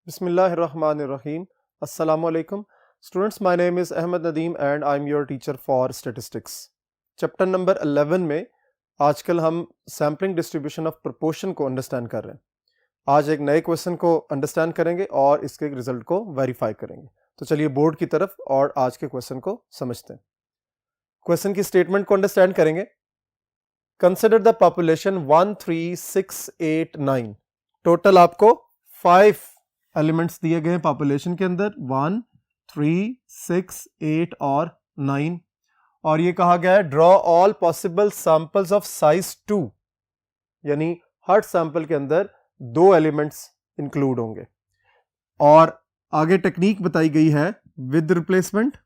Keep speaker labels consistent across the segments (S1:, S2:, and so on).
S1: Bismillahirrahmanirrahim. Assalamu alaikum. Students, my name is Ahmed Nadeem and I'm your teacher for statistics. Chapter number 11 में आजकल हम sampling distribution of proportion को understand कर रहे हैं। आज एक नए क्वेश्चन को अंडरस्टैंड करेंगे और इसके रिजल्ट को वेरीफाई करेंगे। तो चलिए बोर्ड की तरफ और आज के क्वेश्चन को समझते हैं। क्वेश्चन की स्टेटमेंट को अंडरस्टैंड करेंगे। Consider the population 13689। टोटल आपको 5 एलिमेंट्स दिए गए हैं पॉपुलेशन के अंदर 1, 3, 6, 8 और 9 और ये कहा गया है draw all possible samples of size 2, यानी हर सैंपल के अंदर 2 एलिमेंट्स इंक्लूड होंगे और आगे टेक्निक बताई गई है विद रिप्लेसमेंट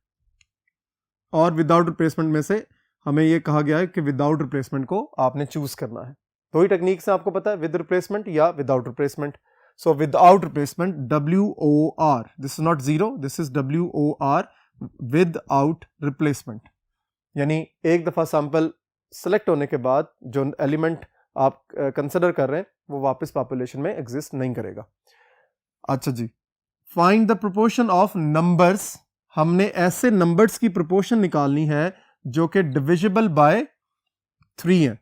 S1: और विदाउट रिप्लेसमेंट में से हमें ये कहा गया है कि विदाउट रिप्लेसमेंट को आपने चूज करना है। दो ही टेक्निक से आपको पता है, विद रिप्लेसमेंट या without replacement. So without replacement, WOR, this is not zero, this is WOR, without replacement, यानी एक दफ़ा सैंपल सेलेक्ट होने के बाद जो एलिमेंट आप कंसिडर कर रहे हैं वो वापस पॉपुलेशन में एग्जिस्ट नहीं करेगा। अच्छा जी, find the proportion of numbers. हमने ऐसे नंबर्स की प्रोपोर्शन निकालनी है जो कि डिविजिबल बाय 3 है।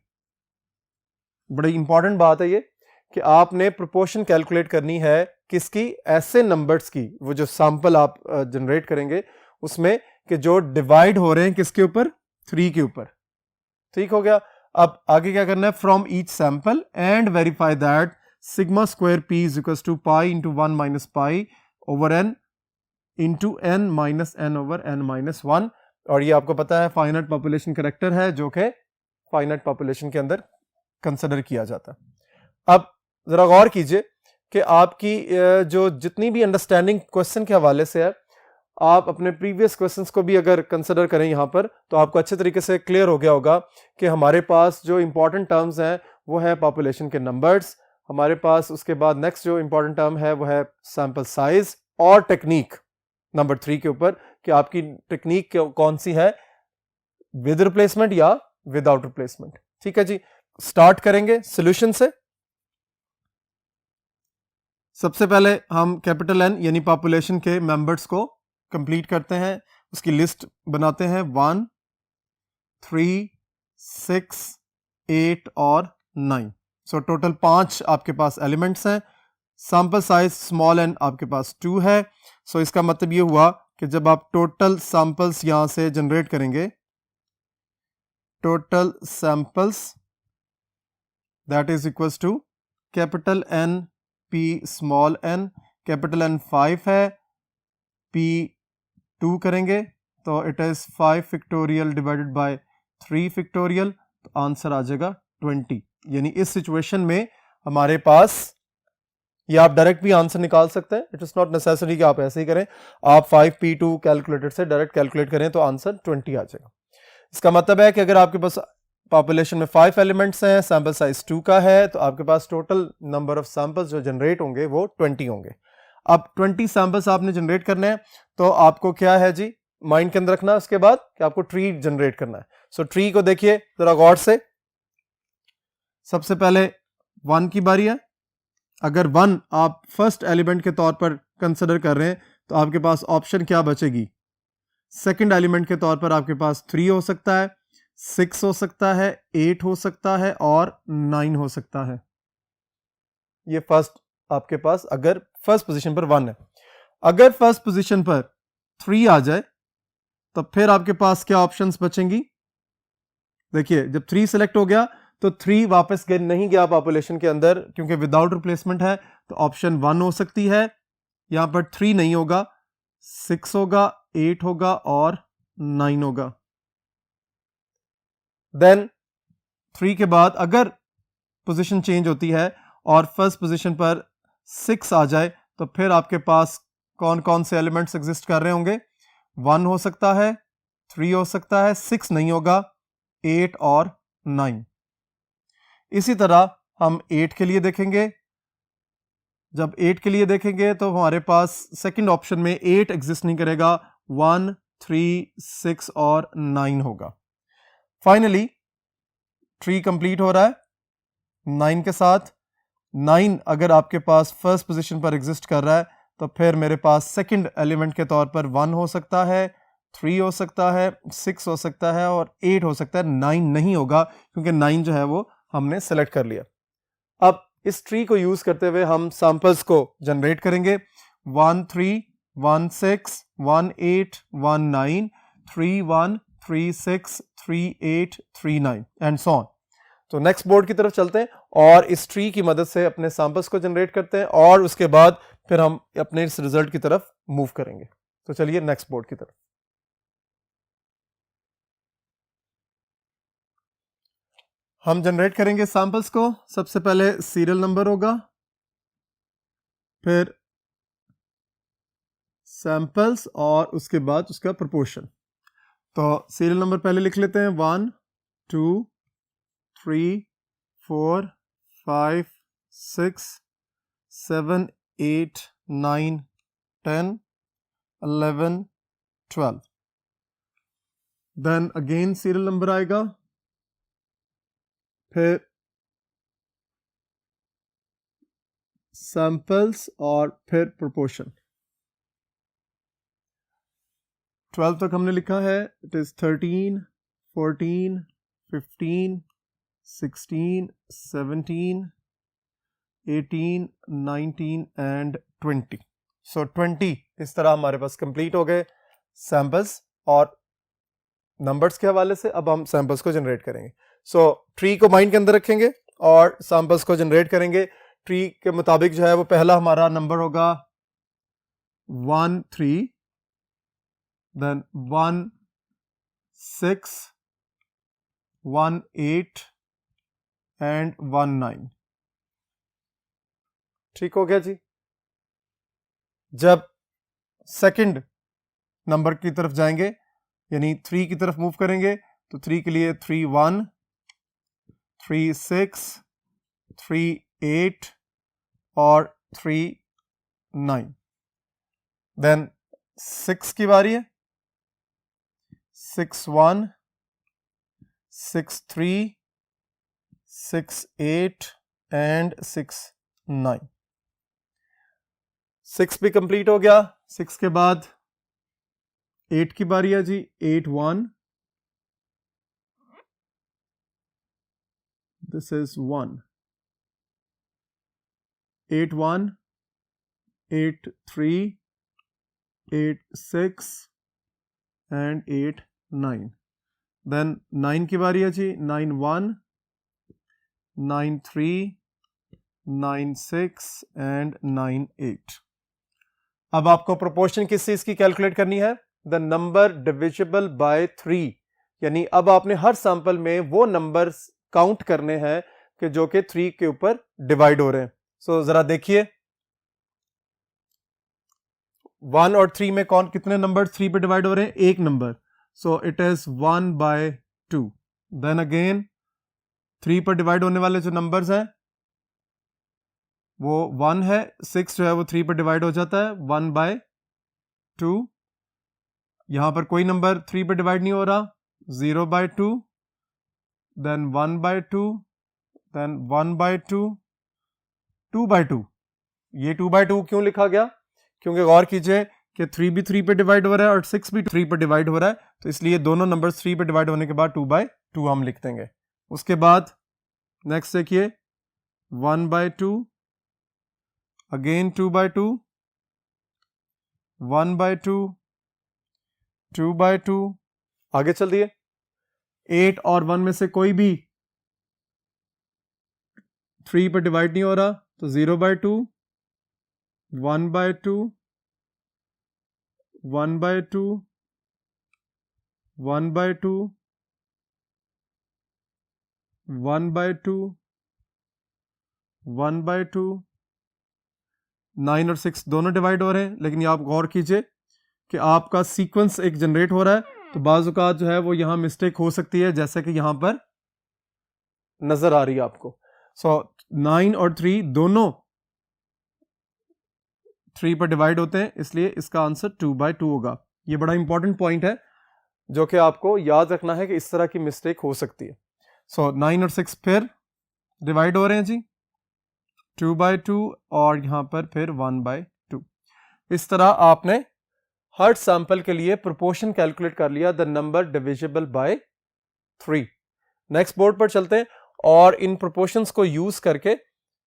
S1: बड़ी इंपॉर्टेंट बात है ये कि आपने प्रोपोर्शन कैलकुलेट करनी है किसकी, ऐसे नंबर्स की, वो जो सैंपल आप जनरेट करेंगे उसमें कि जो डिवाइड हो रहे हैं किसके ऊपर, 3 के ऊपर। ठीक हो गया। अब आगे क्या करना है, from each sample and verify that sigma square p is equal to pi into 1 minus pi over n into n minus n over n minus 1। और ये आपको पता है फाइनाइट पॉपुलेशन कैरेक्टर है जो कि फाइनाइट पॉपुलेशन के अंदर कंसिडर किया जाता है। अब जरा गौर कीजिए कि आपकी जो जितनी भी अंडरस्टैंडिंग क्वेश्चन के हवाले से है, आप अपने प्रीवियस क्वेश्चंस को भी अगर कंसिडर करें यहाँ पर तो आपको अच्छे तरीके से क्लियर हो गया होगा कि हमारे पास जो इंपॉर्टेंट टर्म्स हैं वो है पॉपुलेशन के नंबर्स, हमारे पास उसके बाद नेक्स्ट जो इंपॉर्टेंट टर्म है वो है सैंपल साइज और टेक्निक नंबर 3 के ऊपर कि आपकी टेक्निक कौन सी है, विद रिप्लेसमेंट या विदाउट रिप्लेसमेंट। ठीक है जी, स्टार्ट करेंगे सोल्यूशन से। सबसे पहले हम कैपिटल एन यानी पॉपुलेशन के मेंबर्स को कंप्लीट करते हैं, उसकी लिस्ट बनाते हैं 1, 3, 6, 8 और 9। सो टोटल 5 आपके पास एलिमेंट्स हैं। सैंपल साइज स्मॉल एन आपके पास 2 है। सो इसका मतलब ये हुआ कि जब आप टोटल सैंपल्स यहां से जनरेट करेंगे, total samples that is equals to capital N P small n, capital N 5 है, P 2 करेंगे तो इट इज 5 फैक्टोरियल डिवाइडेड बाय 3 फैक्टोरियल, तो आंसर आ जाएगा 20। यानी इस सिचुएशन में हमारे पास, या आप डायरेक्ट भी आंसर निकाल सकते हैं, इट इज नॉट नेसेसरी कि आप ऐसे ही करें, आप 5P2 कैलकुलेटर से डायरेक्ट कैलकुलेट करें तो आंसर 20 आ जाएगा। इसका मतलब है कि अगर आपके पास पॉपुलेशन में 5 एलिमेंट्स हैं, सैंपल साइज 2 का है, तो आपके पास टोटल नंबर ऑफ सैंपल्स जो जनरेट होंगे वो 20 होंगे। अब 20 सैंपल्स आपने जनरेट करने हैं तो आपको क्या है जी माइंड के अंदर रखना, उसके बाद कि आपको ट्री जनरेट करना है। सो ट्री को देखिए जरा गौर से। सबसे पहले 1 की बारी है। अगर 1 आप फर्स्ट एलिमेंट के तौर पर कंसिडर कर रहे हैं तो आपके पास ऑप्शन क्या बचेगी, सेकेंड एलिमेंट के तौर पर आपके पास 3 हो सकता है, 6 हो सकता है, 8 हो सकता है और 9 हो सकता है। ये फर्स्ट आपके पास अगर फर्स्ट पोजीशन पर 1 है। अगर फर्स्ट पोजीशन पर 3 आ जाए तो फिर आपके पास क्या ऑप्शंस बचेंगी। देखिए जब 3 सेलेक्ट हो गया तो 3 वापस नहीं गया पॉपुलेशन के अंदर क्योंकि विदाउट रिप्लेसमेंट है, तो ऑप्शन 1 हो सकती है, यहां पर 3 नहीं होगा, 6 होगा, 8 होगा और 9 होगा। देन 3 के बाद अगर पोजीशन चेंज होती है और फर्स्ट पोजीशन पर 6 आ जाए तो फिर आपके पास कौन कौन से एलिमेंट्स एग्जिस्ट कर रहे होंगे, 1 हो सकता है, 3 हो सकता है, 6 नहीं होगा, 8 और 9। इसी तरह हम 8 के लिए देखेंगे। जब 8 के लिए देखेंगे तो हमारे पास सेकंड ऑप्शन में 8 एग्जिस्ट नहीं करेगा, 1, 3, 6 और 9 होगा। फाइनली ट्री कंप्लीट हो रहा है 9 के साथ। 9 अगर आपके पास फर्स्ट पोजीशन पर एग्जिस्ट कर रहा है तो फिर मेरे पास सेकंड एलिमेंट के तौर पर 1 हो सकता है, 3 हो सकता है, 6 हो सकता है और 8 हो सकता है। 9 नहीं होगा क्योंकि 9 जो है वो हमने सेलेक्ट कर लिया। अब इस ट्री को यूज करते हुए हम सैंपल्स को जनरेट करेंगे। 1 3 1 6 1 8 1 9 3 1 3 6 3 8 3 9 एंड सो ऑन। तो नेक्स्ट बोर्ड की तरफ चलते हैं और इस ट्री की मदद से अपने सैंपल्स को जनरेट करते हैं और उसके बाद फिर हम अपने इस रिजल्ट की तरफ मूव करेंगे। तो चलिए नेक्स्ट बोर्ड की तरफ। हम जनरेट करेंगे सैंपल्स को। सबसे पहले सीरियल नंबर होगा, फिर सैंपल्स और उसके बाद उसका प्रोपोर्शन। तो सीरियल नंबर पहले लिख लेते हैं 1 2 3 4 5 6 7 8 9 10 11 12। देन अगेन सीरियल नंबर आएगा, फिर सैंपल्स और फिर प्रोपोर्शन। 12 तक हमने लिखा है। It is 13 14 15 16 17 18 19 and 20। सो 20 इस तरह हमारे पास कंप्लीट हो गए सैंपल्स और नंबर्स के हवाले से। अब हम सैंपल्स को जनरेट करेंगे। सो ट्री को माइंड के अंदर रखेंगे और सैंपल्स को जनरेट करेंगे। ट्री के मुताबिक जो है वो पहला हमारा नंबर होगा 1 3, then 1 6 1 8 and 1 9। ठीक हो गया जी। जब सेकंड नंबर की तरफ जाएंगे यानी 3 की तरफ मूव करेंगे तो 3 के लिए 3 1 3 6 3 8 और 3 9। देन 6 की बारी है। 6 1 6 3 6 8 एंड 6 9। 6 भी कंप्लीट हो गया। 6 के बाद 8 की बारी है जी। 8 1, दिस इज 1। 8 1 8 3 8 6 एंड 8 9। देन 9 की बारी है जी। 9 1 9 3 9 6 एंड 9 8। अब आपको प्रोपोर्शन किस चीज की कैलकुलेट करनी है? The number divisible by 3। यानी अब आपने हर सैंपल में वो नंबर्स काउंट करने हैं कि जो कि 3 के ऊपर डिवाइड हो रहे हैं। सो जरा देखिए 1 और 3 में कौन कितने नंबर 3 पे डिवाइड हो रहे हैं? एक नंबर। So it is 1 by 2। Then again 3 पर डिवाइड होने वाले जो नंबर्स हैं वो 1 है। 6 जो है वो 3 पर डिवाइड हो जाता है 1 बाय 2। यहां पर कोई नंबर 3 पर डिवाइड नहीं हो रहा। 0 by 2, then 1 by 2, then 1 by 2, 2 by 2। ये 2 बाय 2 क्यों लिखा गया? क्योंकि गौर कीजिए कि 3 भी 3 पे डिवाइड हो रहा है और 6 भी 3 पे डिवाइड हो रहा है, तो इसलिए दोनों नंबर 3 पे डिवाइड होने के बाद 2 बाय 2 हम लिख देंगे। उसके बाद नेक्स्ट देखिए 1 by 2, again 2 by 2, 1 by 2, 2 by 2। आगे चल दिए 8 और 1 में से कोई भी 3 पर डिवाइड नहीं हो रहा, तो 0 by 2, 1 by 2, 1 by 2, 1 by 2, 1 by 2, 1 by 2। 9 और 6 दोनों डिवाइड हो रहे हैं, लेकिन ये आप गौर कीजिए कि आपका सीक्वेंस एक जनरेट हो रहा है, तो बाज़ औक़ात जो है वो यहाँ मिस्टेक हो सकती है, जैसे कि यहाँ पर नजर आ रही है आपको। सो 9 और 3 दोनों 3 पर डिवाइड होते हैं, इसलिए इसका आंसर 2 बाय 2 होगा। ये बड़ा इंपॉर्टेंट पॉइंट है जो कि आपको याद रखना है कि इस तरह की मिस्टेक हो सकती है। सो 9 और 6 फिर डिवाइड हो रहे हैं जी 2 बाय 2 और यहां पर फिर 1 बाय 2। इस तरह आपने हर सैंपल के लिए प्रोपोर्शन कैलकुलेट कर लिया, the number divisible by 3। Next board पर चलते हैं और इन प्रोपोर्शंस को यूज करके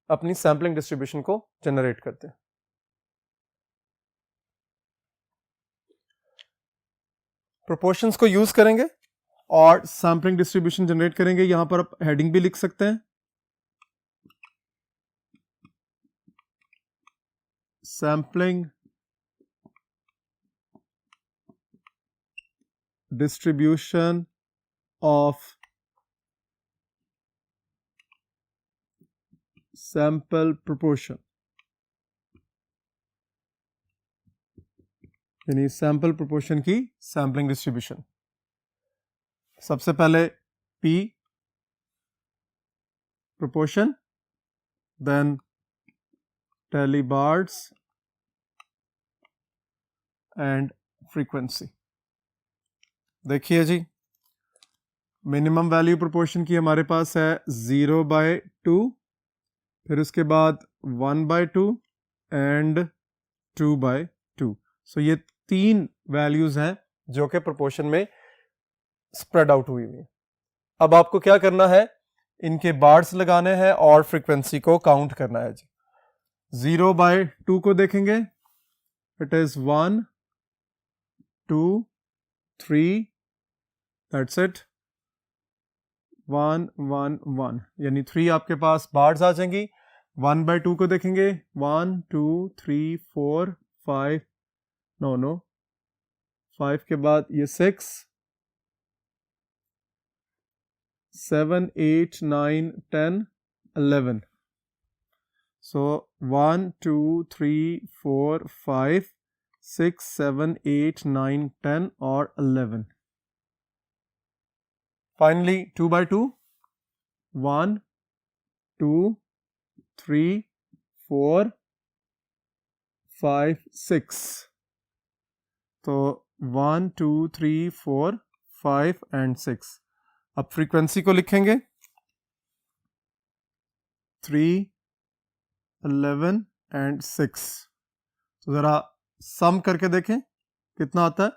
S1: अपनी सैंपलिंग डिस्ट्रीब्यूशन को जनरेट करते हैं। प्रोपोर्शंस को यूज करेंगे और सैंपलिंग डिस्ट्रीब्यूशन जनरेट करेंगे। यहां पर आप हेडिंग भी लिख सकते हैं, sampling distribution of sample proportion, यानी सैंपल प्रोपोर्शन की सैंपलिंग डिस्ट्रीब्यूशन। सबसे पहले P proportion, then tally bars and frequency. देखिए जी, मिनिमम वैल्यू प्रोपोर्शन की हमारे पास है 0/2, फिर उसके बाद 1/2 एंड 2/2। सो ये 3 वैल्यूज हैं जो कि प्रोपोर्शन में स्प्रेड आउट हुई हुई है। अब आपको क्या करना है, इनके बार्स लगाने हैं और फ्रीक्वेंसी को काउंट करना है जी। 0/2 को देखेंगे, इट इज 1 2 3, दैट्स इट, 1 1 1, यानी 3 आपके पास बार्स आ जाएंगी। 1/2 को देखेंगे, 1 2 3 4 5, नो 5 के बाद ये 6 7 8 9 10 11। So 1 2 3 4 5 6 7 8 9 10 और 11। Finally 2/2, 1 2 3 4 5 6। तो 1 2 3 4 5 and 6। अब फ्रीक्वेंसी को लिखेंगे 3 11 and 6। तो जरा सम करके देखें कितना आता है।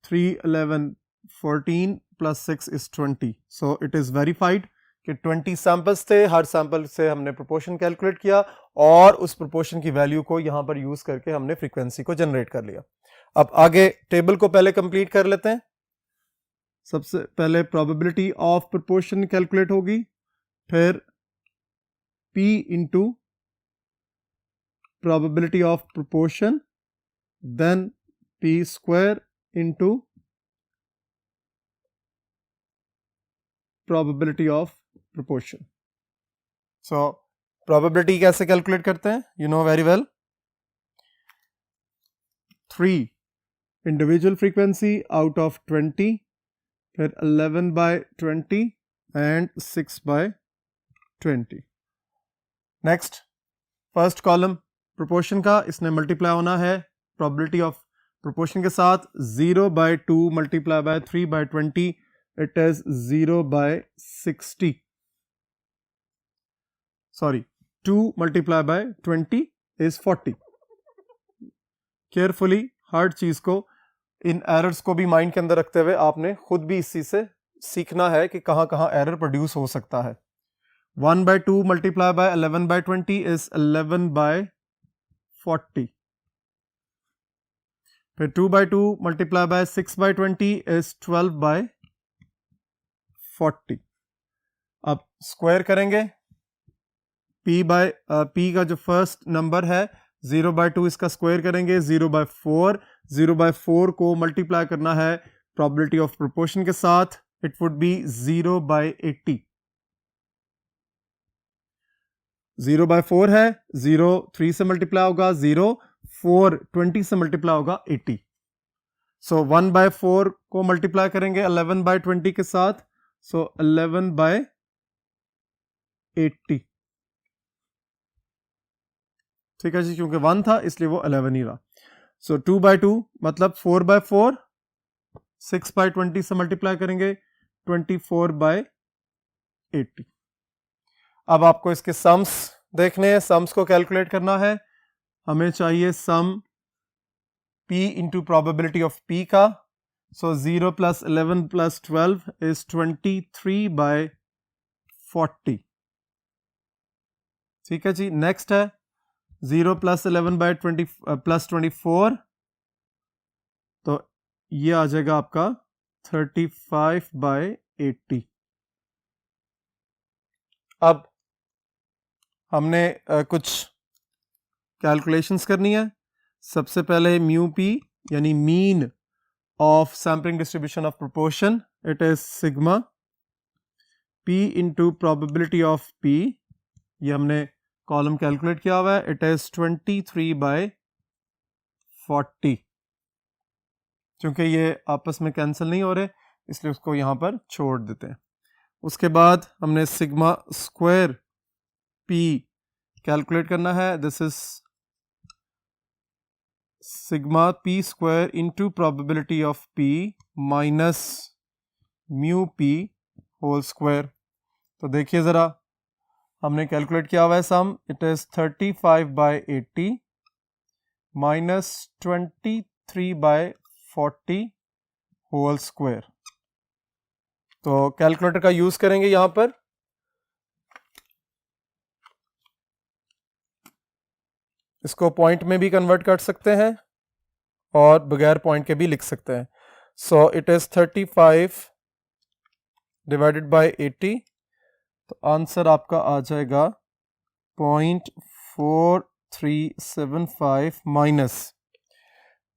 S1: 3 11 14 plus 6 is 20। So it is verified कि 20 सैंपल्स थे, हर सैंपल से हमने प्रोपोर्शन कैलकुलेट किया और उस प्रोपोर्शन की वैल्यू को यहां पर यूज करके हमने फ्रीक्वेंसी को जनरेट कर लिया। अब आगे टेबल को पहले कंप्लीट कर लेते हैं। सबसे पहले प्रोबेबिलिटी ऑफ प्रोपोर्शन कैलकुलेट होगी, फिर P into probability of proportion, then P square into probability of proportion. So probability कैसे कैलकुलेट करते हैं, you know very well. 3 individual frequency out of 20, फिर 11/20 and 6/20। Next first column proportion का, इसने multiply होना है प्रोबेबिलिटी ऑफ प्रोपोर्शन के साथ। 0/2 multiply by 3/20, it is 0/60। Sorry, 2 multiply by 20 is 40। Carefully हर चीज को, इन एरर्स को भी माइंड के अंदर रखते हुए आपने खुद भी इस चीज से सीखना है कि कहां कहां एरर प्रोड्यूस हो सकता है। 1/2 मल्टीप्लाई बाय 11/20 इज 11/40। फिर 2/2 मल्टीप्लाई बाय 6/20 इज 12/40। अब स्क्वायर करेंगे, P का जो फर्स्ट नंबर है 0/2, इसका स्क्वायर करेंगे 0/4। 0/4 को मल्टीप्लाई करना है प्रोबेबिलिटी ऑफ प्रोपोर्शन के साथ, इट वुड बी 0/80। 0/4 है, 0 3 से मल्टीप्लाई होगा 0, 4 20 से मल्टीप्लाई होगा 80। सो 1/4 को मल्टीप्लाई करेंगे 11/20 के साथ, सो 11/80। ठीक है जी, क्योंकि 1 था इसलिए वो 11 ही रहा। सो 2/2 मतलब 4/4, 6/20 से मल्टीप्लाई करेंगे 24/80। अब आपको इसके सम्स देखने हैं, सम्स को कैलकुलेट करना है। हमें चाहिए सम P into probability of P का, so 0 plus 11 plus 12 is 23 by 40. ठीक है जी. नेक्स्ट है 0 plus 11 by 20 plus 24, तो ये आ जाएगा आपका 35 by 80. अब हमने कुछ कैलकुलेशंस करनी है. सबसे पहले म्यू पी यानी mean of sampling distribution of proportion, it is sigma P into probability of P. ये हमने कॉलम कैलकुलेट किया हुआ है. It is 23 by 40. क्योंकि ये आपस में कैंसिल नहीं हो रहे इसलिए उसको यहाँ पर छोड़ देते हैं. उसके बाद हमने सिग्मा स्क्वायर पी कैलकुलेट करना है. This is sigma p square into probability of p minus mu p whole square. तो देखिए ज़रा, हमने कैलकुलेट किया हुआ है sum. It is 35 by 80 minus 23 by 40 whole square. तो कैलकुलेटर का यूज़ करेंगे यहाँ पर. इसको पॉइंट में भी कन्वर्ट कर सकते हैं और बगैर पॉइंट के भी लिख सकते हैं. So it is 35 divided by 80, तो आंसर आपका आ जाएगा 0.4375 माइनस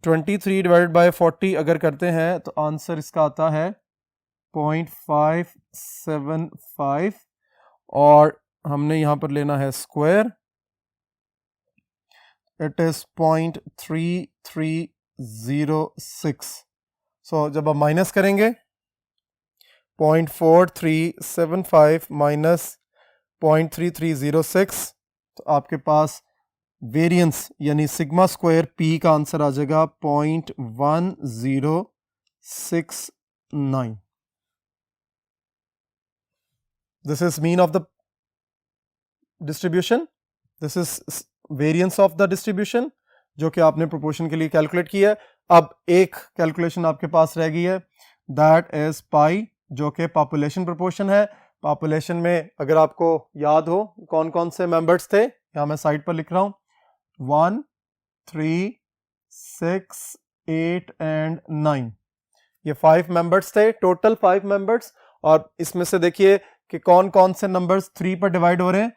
S1: 23 डिवाइडेड बाय 40 अगर करते हैं तो आंसर इसका आता है 0.575 और हमने यहाँ पर लेना है स्क्वायर. It is 0.3306. सो जब आप माइनस करेंगे 0.4375 माइनस 0.3306, तो आपके पास वेरिएंस यानी सिग्मा स्क्वायर पी का आंसर आ जाएगा 0.1069. This is mean of the distribution. This is variance of the distribution जो कि आपने प्रोपोर्शन के लिए कैलकुलेट किया है. अब एक कैलकुलेशन आपके पास रह गई है, दैट इज पाई, जो कि पॉपुलेशन प्रोपोर्शन है. पॉपुलेशन में अगर आपको याद हो कौन कौन से मेंबर्स थे, यहाँ मैं साइड पर लिख रहा हूँ, 1, 3, 6, 8 एंड 9. ये 5 मेंबर्स थे, टोटल 5 मेंबर्स. और इसमें से देखिए कि कौन कौन से नंबर्स 3 पर डिवाइड हो रहे हैं.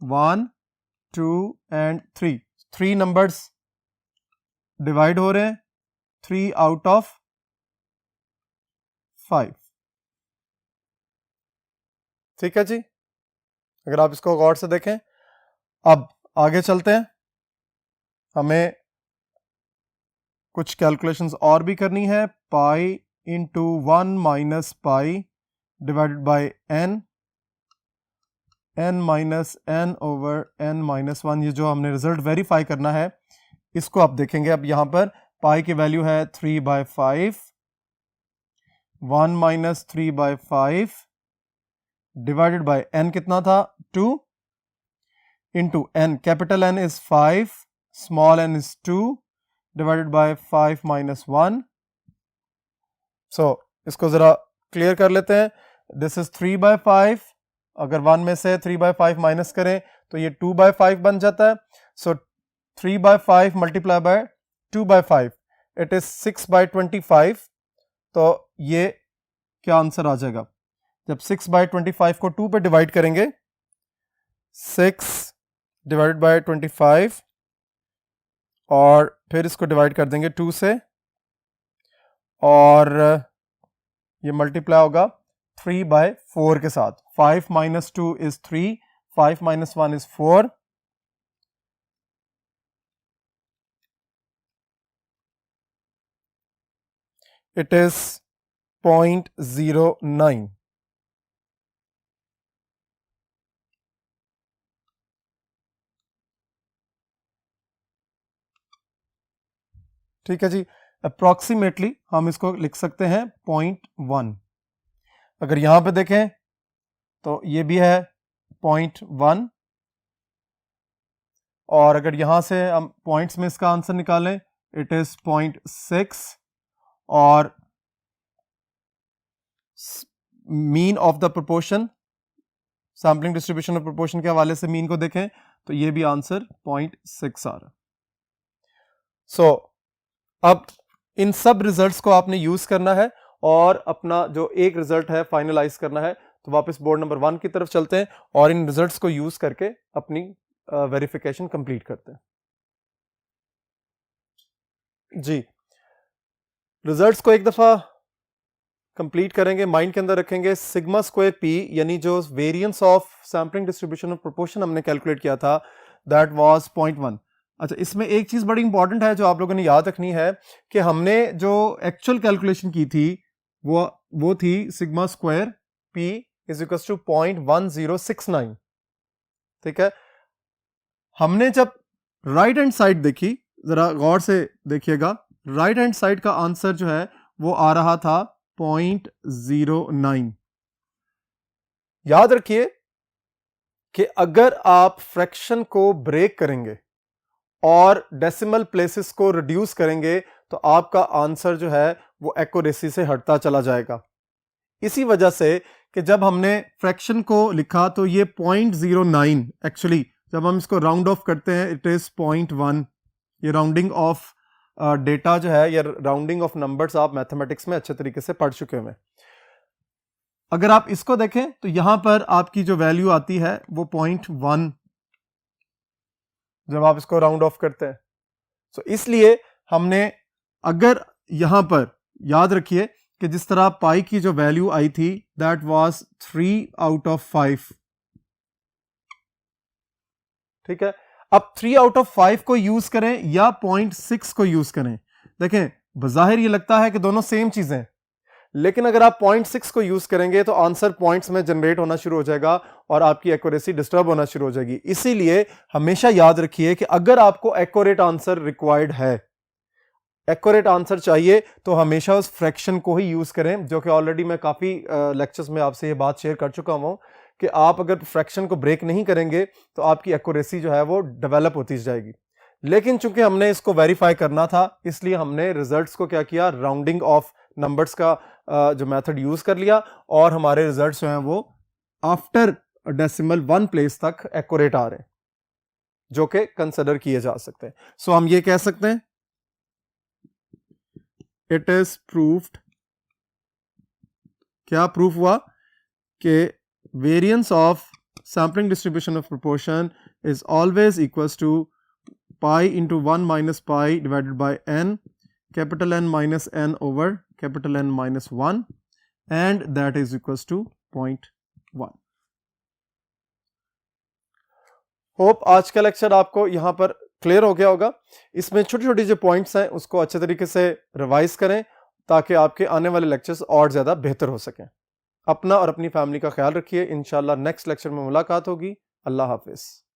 S1: 1, 2 एंड 3. 3 नंबर्स डिवाइड हो रहे हैं 3 आउट ऑफ 5. ठीक है जी. अगर आप इसको गौर से देखें. अब आगे चलते हैं. हमें कुछ कैलकुलेशंस और भी करनी है. पाई into 1 minus pi divided by n, n minus n over n minus 1. ये जो हमने रिजल्ट वेरीफाई करना है इसको आप देखेंगे. अब यहाँ पर पाई की वैल्यू है 3/5, 1 माइनस 3/5 डिवाइडेड बाय n कितना था 2 into n. Capital N is 5, small n is 2 divided by 5 minus 1. सो इसको जरा क्लियर कर लेते हैं. This is 3/5. अगर 1 में से 3/5 माइनस करें तो ये 2/5 बन जाता है. सो 3/5 मल्टीप्लाई बाय 2/5, इट इज 6/25. तो ये क्या आंसर आ जाएगा जब 6/25 को 2 पे डिवाइड करेंगे. 6 डिवाइडेड बाय 25 और फिर इसको डिवाइड कर देंगे 2 से और ये मल्टीप्लाई होगा 3/4 के साथ. 5 minus 2 is 3, 5 minus 1 is 4. It is 0.09. ठीक है जी. अप्रॉक्सीमेटली हम इसको लिख सकते हैं 0.1. अगर यहां पे देखें तो ये भी है 0.1 और अगर यहां से हम पॉइंट्स में इसका आंसर निकालें इट इज 0.6 और mean of the proportion, sampling distribution of proportion के हवाले से मीन को देखें तो ये भी आंसर 0.6 आ रहा। सो अब इन सब रिजल्ट्स को आपने यूज करना है और अपना जो एक रिजल्ट है फाइनलाइज करना है। तो वापस बोर्ड नंबर 1 की तरफ चलते हैं और इन रिजल्ट्स को यूज करके अपनी वेरिफिकेशन कंप्लीट करते हैं। जी, रिजल्ट्स को एक दफा कंप्लीट करेंगे, माइंड के अंदर रखेंगे सिग्मा स्क्वायर पी, यानी जो variance of sampling distribution of proportion हमने कैलकुलेट किया था दैट वाज 0.1। अच्छा, इसमें एक चीज बड़ी इंपॉर्टेंट है जो आप लोगों ने याद रखनी है कि हमने जो एक्चुअल कैलकुलेशन की थी वो थी sigma square p is equal to 0.1069। ठीक है, हमने जब राइट हैंड साइड देखी, जरा गौर से देखिएगा, राइट हैंड साइड का आंसर जो है वो आ रहा था 0.09। याद रखिए कि अगर आप फ्रैक्शन को ब्रेक करेंगे और डेसिमल प्लेसेस को रिड्यूस करेंगे तो आपका आंसर जो है वो एक्यूरेसी से हटता चला जाएगा। इसी वजह से कि जब हमने फ्रैक्शन को लिखा तो ये 0.09, एक्चुअली जब हम इसको राउंड ऑफ करते हैं इट इज 0.1। ये राउंडिंग ऑफ डेटा जो है या राउंडिंग ऑफ नंबर्स आप मैथमेटिक्स में अच्छे तरीके से पढ़ चुके हैं। अगर आप इसको देखें तो यहां पर आपकी जो वैल्यू आती है वो 0.1 जब आप इसको राउंड ऑफ करते हैं। सो इसलिए हमने, अगर यहां पर याद रखिए कि जिस तरह पाई की जो वैल्यू आई थी दैट वाज 3/5। ठीक है, अब 3/5 को यूज करें या 0.6 को यूज करें, देखें बज़ाहिर ये लगता है कि दोनों सेम चीजें हैं, लेकिन अगर आप 0.6 को यूज करेंगे तो आंसर पॉइंट्स में जनरेट होना शुरू हो जाएगा और आपकी एक्यूरेसी डिस्टर्ब होना शुरू हो जाएगी। इसीलिए हमेशा याद रखिए कि अगर आपको एक्यूरेट आंसर रिक्वायर्ड है, एक्यूरेट आंसर चाहिए, तो हमेशा उस फ्रैक्शन को ही यूज करें, जो कि ऑलरेडी मैं काफी लेक्चर्स में आपसे ये बात शेयर कर चुका हूं कि आप अगर फ्रैक्शन को ब्रेक नहीं करेंगे तो आपकी एक्यूरेसी जो है वो डेवलप होती जाएगी। लेकिन चूंकि हमने इसको वेरीफाई करना था इसलिए हमने रिजल्ट्स को क्या किया, राउंडिंग ऑफ नंबर्स का जो मेथड यूज कर लिया और हमारे रिजल्ट्स जो हैं वो आफ्टर डेसिमल 1 प्लेस तक एक्यूरेट आ रहे हैं, जो कि कंसिडर किए जा सकते हैं। सो हम ये कह सकते हैं इट इज प्रूव्ड, क्या प्रूफ हुआ कि variance of sampling distribution of proportion is always equals to pi into 1 minus pi divided by n, capital N minus n over capital N minus 1 and that is equals to 0.1। Hope आज का lecture आपको यहां पर clear हो गया होगा। इसमें छोटी छोटी जो पॉइंट्स हैं उसको अच्छे तरीके से रिवाइज करें ताकि आपके आने वाले लेक्चर्स और ज्यादा बेहतर हो सकें। अपना और अपनी फैमिली का ख्याल रखिए। इंशाल्लाह नेक्स्ट लेक्चर में मुलाकात होगी। अल्लाह हाफिज।